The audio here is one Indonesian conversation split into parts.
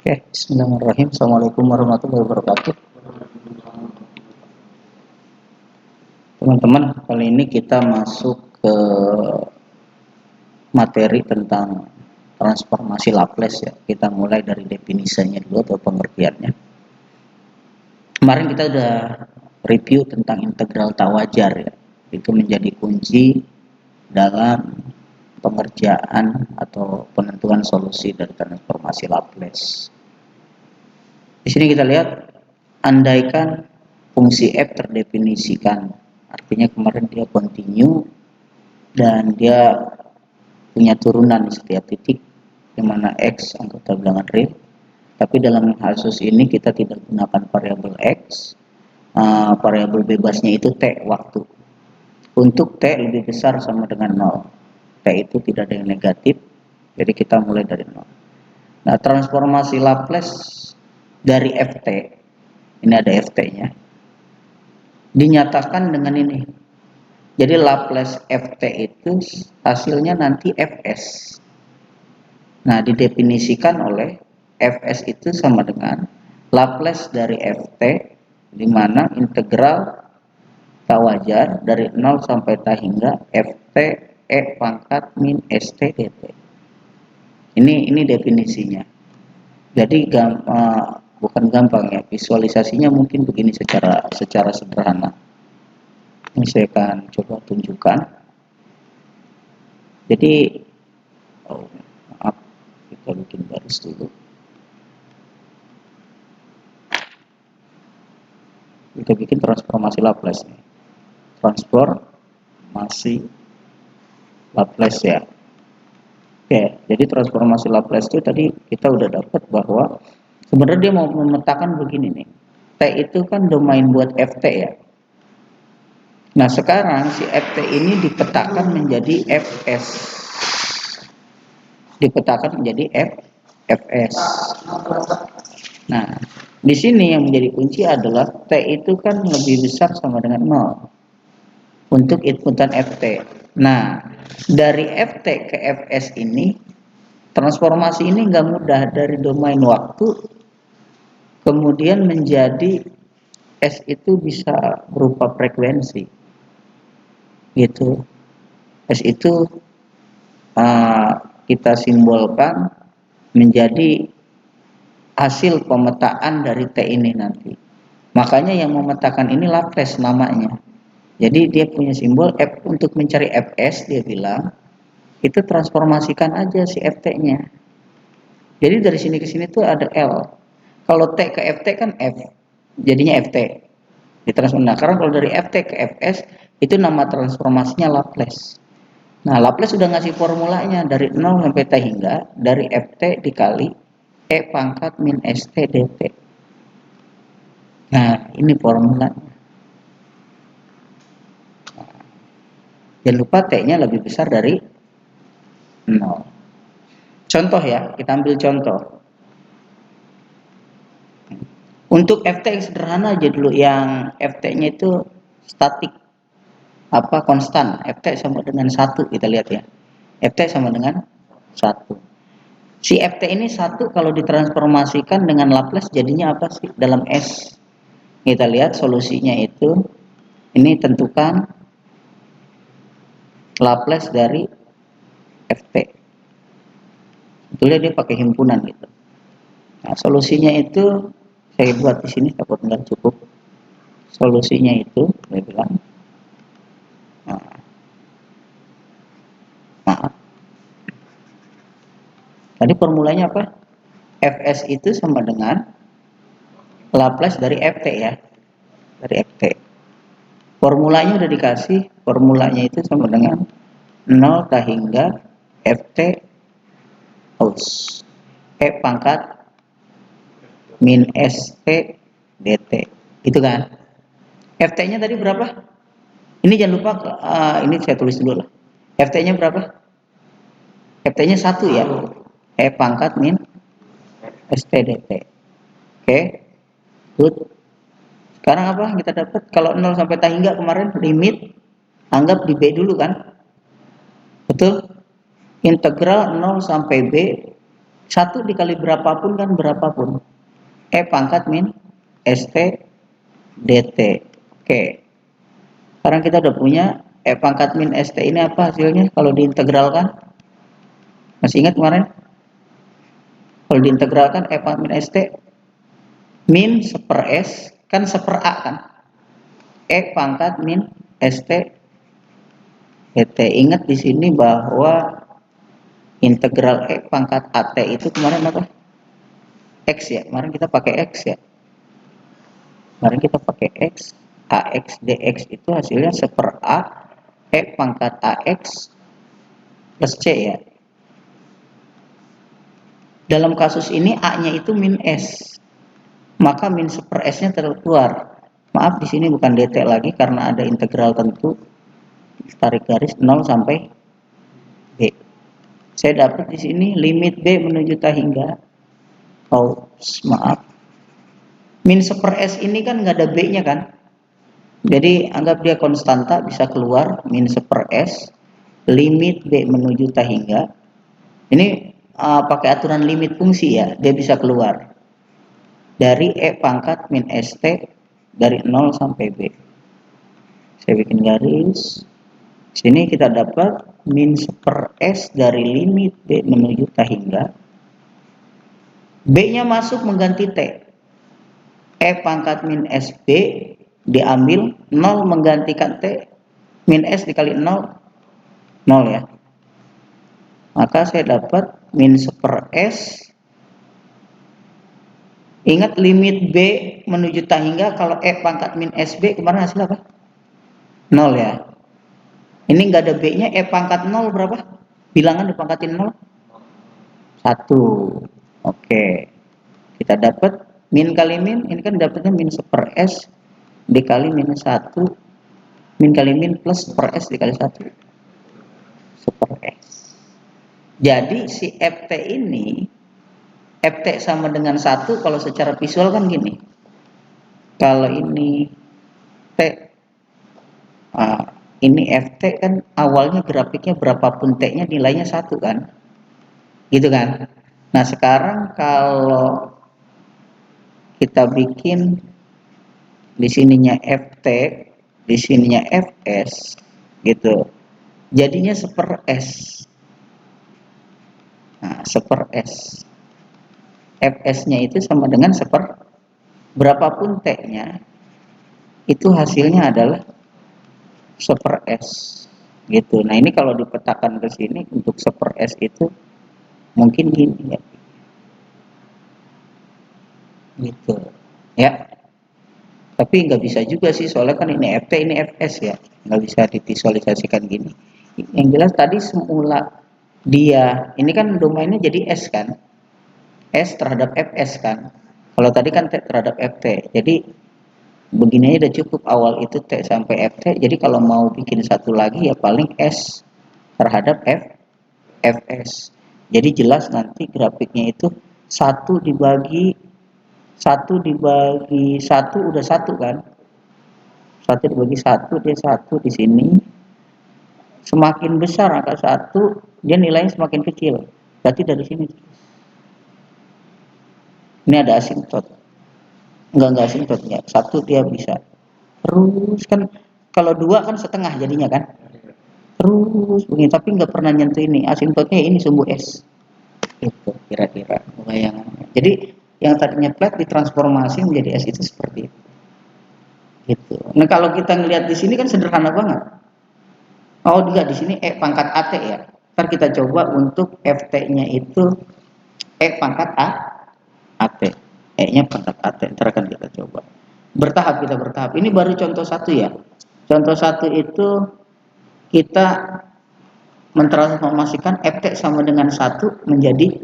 Oke, bismillahirrahmanirrahim. Assalamualaikum warahmatullahi wabarakatuh. Teman-teman, kali ini kita masuk ke materi tentang transformasi Laplace ya. Kita mulai dari definisinya dulu atau pengertiannya. Kemarin kita udah review tentang integral tak wajar ya. Itu menjadi kunci dalam pengerjaan atau penentuan solusi dari transformasi Laplace. Di sini kita lihat, andaikan fungsi f terdefinisikan, artinya kemarin dia continue dan dia punya turunan di setiap titik, di mana x anggota bilangan real. Tapi dalam kasus ini kita tidak gunakan variabel x, variabel bebasnya itu t waktu. Untuk t lebih besar sama dengan 0, t itu tidak ada yang negatif, jadi kita mulai dari 0. Nah, transformasi Laplace dari ft, ini ada ft-nya, dinyatakan dengan ini. Jadi Laplace ft itu hasilnya nanti fs. Nah, didefinisikan oleh fs itu sama dengan Laplace dari ft, di mana integral tak wajar dari 0 sampai tak hingga ft e pangkat min st dt. Ini definisinya. Jadi bukan gampang ya, visualisasinya mungkin begini secara sederhana. Ini saya akan coba tunjukkan. Jadi, maaf, kita bikin garis dulu. Kita bikin transformasi Laplace nih. Transformasi Laplace ya. Oke, jadi transformasi Laplace itu tadi kita udah dapat bahwa sebenarnya dia mau memetakan begini nih. T itu kan domain buat ft ya. Nah, sekarang si ft ini dipetakan menjadi fs. Dipetakan menjadi fs. Nah, di sini yang menjadi kunci adalah t itu kan lebih besar sama dengan 0 untuk inputan ft. Nah, dari ft ke fs ini, transformasi ini nggak mudah dari domain waktu, kemudian menjadi s itu bisa berupa frekuensi, gitu. S itu kita simbolkan menjadi hasil pemetaan dari t ini nanti. Makanya yang memetakan ini Laplace namanya. Jadi dia punya simbol f. Untuk mencari fs, dia bilang itu transformasikan aja si ft-nya. Jadi dari sini ke sini tuh ada L. Kalau T ke ft kan F, jadinya ft. Nah, karena kalau dari ft ke fs itu nama transformasinya Laplace. Nah, Laplace sudah ngasih formulanya dari 0 sampai T hingga dari ft dikali e pangkat min st dt. Nah, ini formulanya. Jangan lupa T-nya lebih besar dari 0. Contoh ya, kita ambil contoh. Untuk ft yang sederhana aja dulu, yang ft-nya itu statik, konstan. Ft sama dengan 1, kita lihat ya. Ft sama dengan 1. Si ft ini 1 kalau ditransformasikan dengan Laplace jadinya apa sih dalam S? Kita lihat solusinya itu, ini tentukan Laplace dari ft. Sebetulnya dia pakai himpunan gitu. Nah, solusinya itu saya buat di sini, takut nggak cukup. Solusinya itu saya bilang, maaf. Tadi formulanya apa? Fs itu sama dengan Laplace dari ft ya, dari ft. Formulanya udah dikasih, formulanya itu sama dengan 0 tak hingga ft aus e pangkat min st dt, itu kan. ft-nya tadi berapa? Ini jangan lupa, ini saya tulis dulu lah. ft-nya berapa? ft-nya 1 ya, e pangkat min st dt. Oke, good. Sekarang apa kita dapat? Kalau 0 sampai tak hingga kemarin limit, anggap di b dulu kan, betul? Integral 0 sampai b 1 dikali berapapun kan berapapun. E pangkat min ST dt. Oke. Sekarang kita udah punya E pangkat min ST ini apa hasilnya kalau diintegralkan? Masih ingat kemarin? Kalau diintegralkan E pangkat min ST min 1/S kan 1/A kan? E pangkat min ST dt. Ingat di sini bahwa integral E pangkat AT itu kemarin apa? X ya. Kemarin kita pakai X ya. Kemarin kita pakai X. AX dx itu hasilnya 1/A E pangkat AX plus C ya. Dalam kasus ini A-nya itu min S. Maka min 1/S-nya terkeluar. Maaf di sini bukan dt lagi karena ada integral tentu. Tarik garis 0 sampai B. Saya dapat di sini limit B menuju ta hingga. Oh, maaf. Min 1/S ini kan nggak ada B-nya kan? Jadi anggap dia konstanta, bisa keluar min 1/S limit B menuju ta hingga. Ini pakai aturan limit fungsi ya, dia bisa keluar dari E pangkat min ST dari 0 sampai B. Saya bikin garis. Sini kita dapat min 1/S dari limit B menuju ta hingga. B-nya masuk mengganti T. E pangkat min SB diambil 0 menggantikan T. Min S dikali 0, 0 ya. Maka saya dapat min 1/S. Ingat limit B menuju ta hingga kalau E pangkat min SB kemarin hasil apa? 0 ya. Ini nggak ada B-nya, E pangkat 0 berapa? Bilangan dipangkatin 0? 1. Oke. Kita dapat min kali min, ini kan dapatnya min 1/S dikali minus 1. Min kali min plus 1/S dikali 1. 1/S. Jadi si FT ini, FT sama dengan 1 kalau secara visual kan gini. Kalau ini T, ini FT kan awalnya grafiknya berapapun T-nya nilainya 1 kan. Gitu kan. Nah sekarang kalau kita bikin di sininya FT, di sininya FS gitu. Jadinya 1/S. Nah, 1/S. FS-nya itu sama dengan berapapun T-nya, itu hasilnya adalah 1/S gitu. Nah ini kalau dipetakan ke sini untuk 1/S itu mungkin gini ya, gitu ya. Tapi nggak bisa juga sih soalnya kan ini FT ini FS ya, nggak bisa divisualisasikan gini. Yang jelas tadi semula dia ini kan domainnya jadi S kan, S terhadap Fs kan. Kalau tadi kan T terhadap Ft. Jadi begini aja udah cukup, awal itu T sampai Ft. Jadi kalau mau bikin satu lagi ya paling S terhadap Fs. Jadi jelas nanti grafiknya itu 1 dibagi 1 udah 1 kan. 1 dibagi 1 dia 1 di sini. Semakin besar angka 1 dia nilainya semakin kecil. Berarti dari sini. Ini ada asimtot. Enggak asimtot ya. 1 dia bisa. Terus kan kalau 2 kan setengah jadinya kan. Terus begini tapi nggak pernah nyentuh ini. Asimtotnya ini sumbu S. Itu kira-kira bayangannya. Jadi yang tadinya flat ditransformasi menjadi S itu seperti itu. Gitu. Nah kalau kita ngelihat di sini kan sederhana banget. Oh enggak, di sini E pangkat AT ya. Ntar kita coba untuk FT-nya itu E pangkat AT. E-nya pangkat AT. Ntar akan kita coba. Kita bertahap. Ini baru contoh 1 ya. Contoh 1 itu kita mentransformasikan FT sama dengan 1 menjadi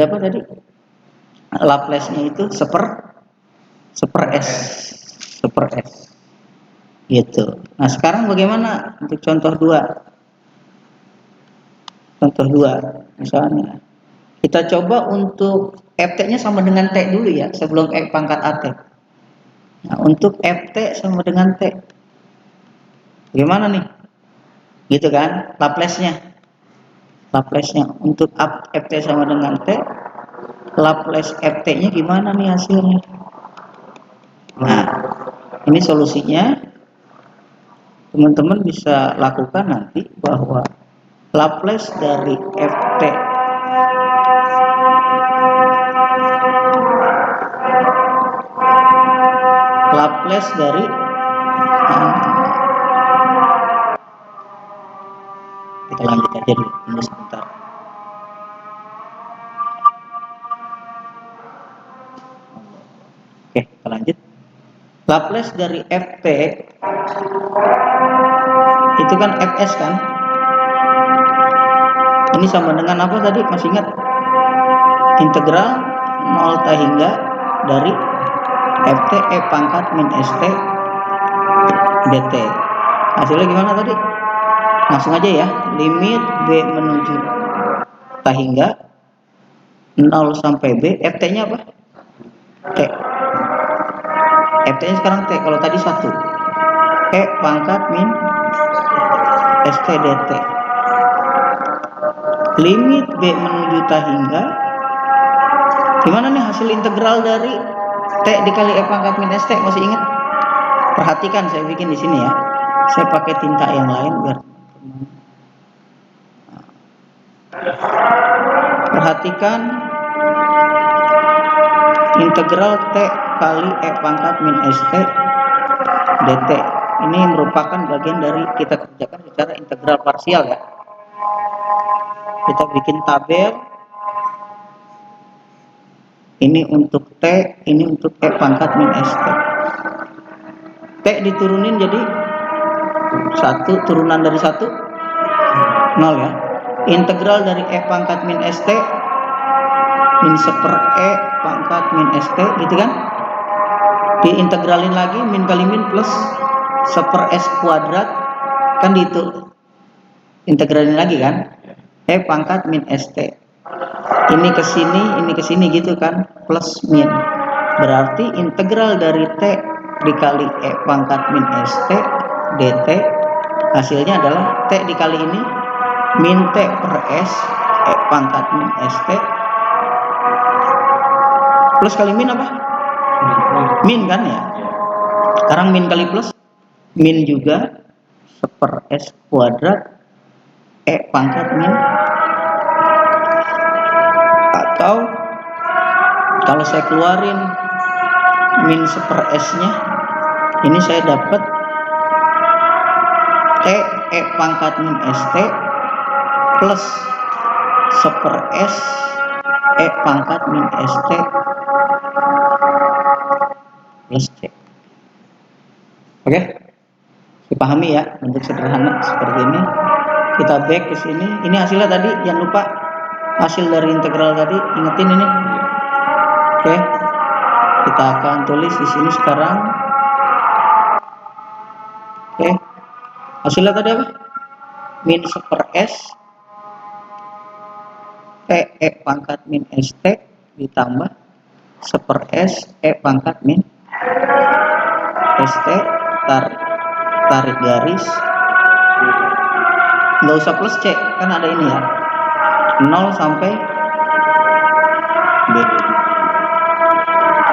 apa tadi? Laplace-nya itu 1/S. 1/S. Gitu. Nah, sekarang bagaimana untuk contoh 2? Contoh 2 misalnya. Kita coba untuk FT-nya sama dengan T dulu ya, sebelum E pangkat AT. Nah, untuk FT sama dengan T. Gimana nih? Gitu kan, Laplace-nya. Laplace-nya untuk ft sama dengan t, Laplace ft-nya gimana nih hasilnya? Nah, ini solusinya. Teman-teman bisa lakukan nanti bahwa Laplace dari ft Laplace dari kita lanjut aja dulu, tunggu sebentar. Oke, kita lanjut. Laplace dari ft itu kan fs kan? Ini sama dengan apa tadi? Masih ingat? Integral 0 hingga dari ft e pangkat min st dt. Hasilnya gimana tadi? Langsung aja ya. Limit b menuju hingga 0 sampai b, ft-nya apa? T. ft-nya sekarang t. Kalau tadi 1. E pangkat min st dt. Limit b menuju hingga gimana nih hasil integral dari t dikali e pangkat min st? Masih ingat? Perhatikan, saya bikin di sini ya. Saya pakai tinta yang lain biar perhatikan integral t kali e pangkat min st dt. Ini merupakan bagian dari kita kerjakan secara integral parsial ya. Kita bikin tabel. Ini untuk t, ini untuk e pangkat min st. T diturunin jadi 1, turunan dari 1 0 ya. Integral dari e pangkat min st min 1 e pangkat min st gitu kan. Diintegralin lagi min kali min plus 1 s kuadrat kan, itu integralin lagi kan, e pangkat min st. Ini ke sini gitu kan, plus min. Berarti integral dari t dikali e pangkat min st dt hasilnya adalah t dikali ini min t per s e pangkat min st plus kali min apa? Min kan ya. Sekarang min kali plus min juga 1 s kuadrat e pangkat min, atau kalau saya keluarin min 1 s nya ini saya dapat t e pangkat min st plus 1 s e pangkat min st plus c. Oke, dipahami ya, bentuk sederhana seperti ini. Kita back ke sini. Ini hasilnya tadi, jangan lupa hasil dari integral tadi, ingetin ini. Oke, kita akan tulis di sini sekarang. Oke, hasilnya tadi apa? Min 1 s t e pangkat min st ditambah 1 s e pangkat min st, tarik garis, nggak usah plus c kan ada ini ya, 0 sampai b.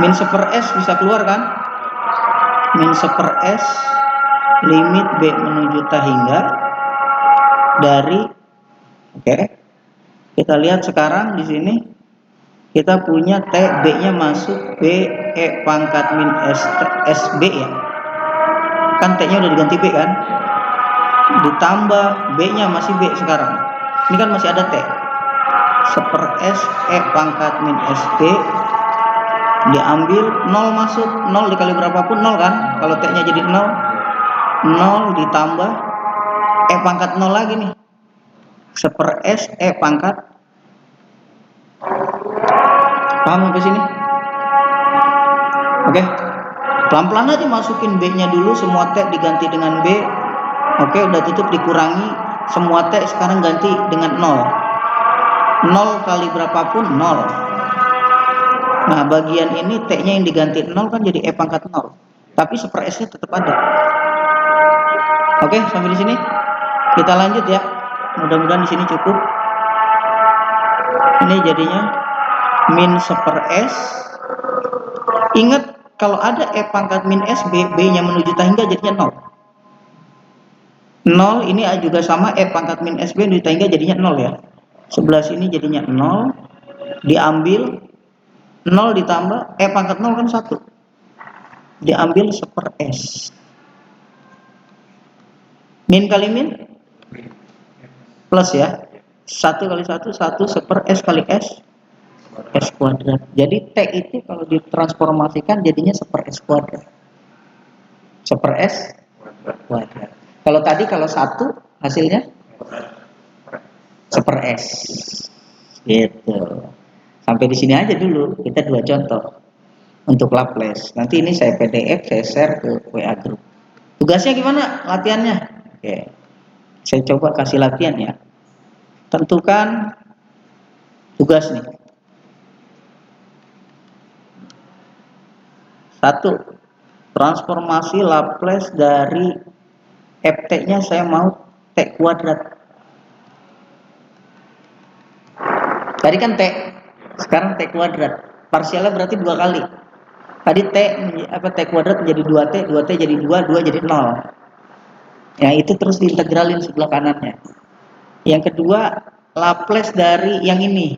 Min 1 s bisa keluar kan, min 1 s limit b menuju hingga dari, oke, kita lihat sekarang di sini kita punya t, b nya masuk b e pangkat min sb ya kan, t nya udah diganti b kan, ditambah b nya masih b sekarang, ini kan masih ada t, 1 s e pangkat min sb diambil 0 masuk, 0 dikali berapapun 0 kan, kalau t nya jadi 0 ditambah e pangkat 0 lagi nih, 1 s e pangkat, paham sampai sini? Oke, pelan-pelan aja masukin b nya dulu, semua t diganti dengan b. Oke, udah tutup, dikurangi semua t sekarang ganti dengan 0 kali berapapun 0. Nah, bagian ini t nya yang diganti 0 kan jadi e pangkat 0, tapi 1 s nya tetap ada. Oke, sampai di sini kita lanjut ya. Mudah-mudahan di sini cukup. Ini jadinya min 1/s. Ingat, kalau ada E pangkat min S, B-nya menuju tangga jadinya 0. 0 ini juga sama, E pangkat min SB menuju tangga jadinya 0 ya. Sebelah sini jadinya 0. Diambil 0 ditambah E pangkat 0 kan 1. Diambil 1/s. Min kali min plus ya. 1 kali 1, 1 1/s kali S, S kuadrat. Jadi T itu kalau ditransformasikan jadinya 1/s kuadrat. 1/s kuadrat. Kalau tadi kalau 1 hasilnya 1/s. Gitu. Sampai di sini aja dulu. Kita 2 contoh untuk Laplace. Nanti ini saya PDF, saya share ke WA group. Tugasnya gimana latihannya? Oke. Saya coba kasih latihan ya. Tentukan tugas nih. 1. Transformasi Laplace dari Ft-nya saya mau T kuadrat. Tadi kan T, sekarang T kuadrat. Parsialnya berarti 2 kali. Tadi T kuadrat menjadi 2T, 2T jadi 2, 2 jadi 0. Ya, itu terus diintegralin sebelah kanannya. Yang kedua, Laplace dari yang ini.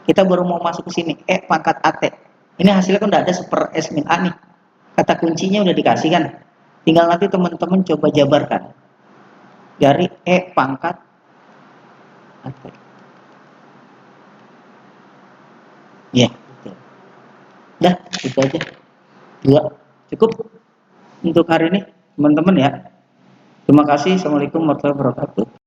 Kita baru mau masuk ke sini, E pangkat AT. Ini hasilnya kan udah ada 1/s min A nih. Kata kuncinya udah dikasih kan. Tinggal nanti teman-teman coba jabarkan. Dari E pangkat AT. Ya, betul. Dah, itu aja. 2. Cukup untuk hari ini, teman-teman ya. Terima kasih. Assalamualaikum warahmatullahi wabarakatuh.